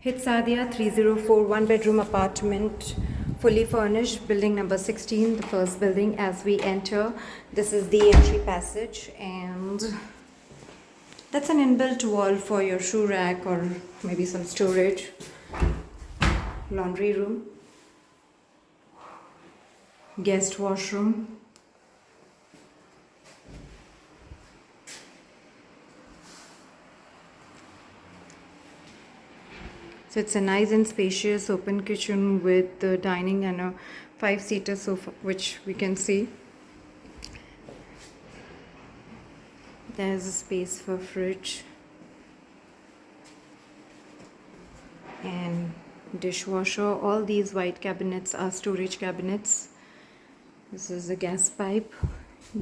Hit Sadia 304 one-bedroom apartment, fully furnished, building number 16, the first building. As we enter, this is the entry passage, and that's an inbuilt wall for your shoe rack or maybe some storage. Laundry room, guest washroom, so it's a nice and spacious open kitchen with the dining and a 5-seater sofa, which we can see. There's a space for fridge and dishwasher. All these white cabinets are storage cabinets. This is a gas pipe.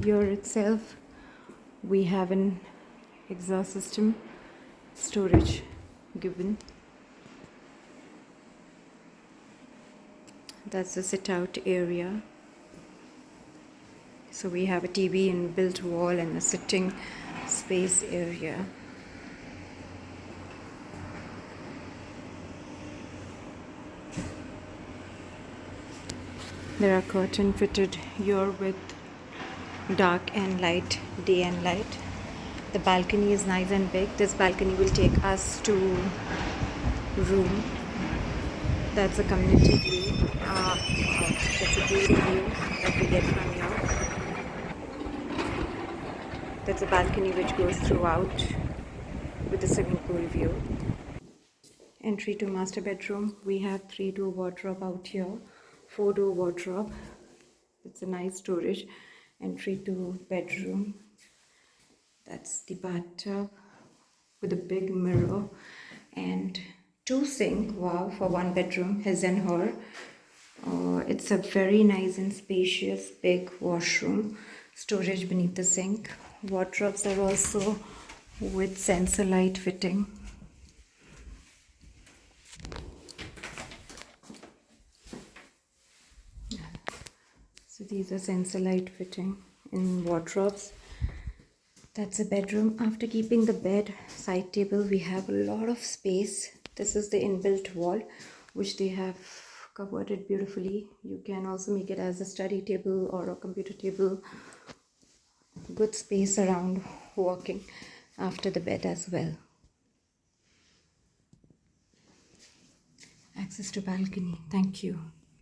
Here itself we have an exhaust system, storage given. That's the sit out area. So we have a TV and built wall and a sitting space area. There are curtain fitted here with dark and light, day and light. The balcony is nice and big. This balcony will take us to room. That's a community view. That's a beautiful view that we get from here. That's a balcony which goes throughout with the swimming pool view. Entry to master bedroom. We have 3-door wardrobe out here, 4-door wardrobe. It's a nice storage. Entry to bedroom. That's the bathtub with a big mirror and 2 sinks. Wow, for 1 bedroom, his and her. It's a very nice and spacious big washroom. Storage beneath the sink. Wardrobes are also with sensor light fitting. So these are sensor light fitting in wardrobes. That's a bedroom. After keeping the bed, side table, we have a lot of space. This is the inbuilt wall which they have covered it beautifully. You can also make it as a study table or a computer table. Good space around working after the bed as well. Access to balcony. Thank you.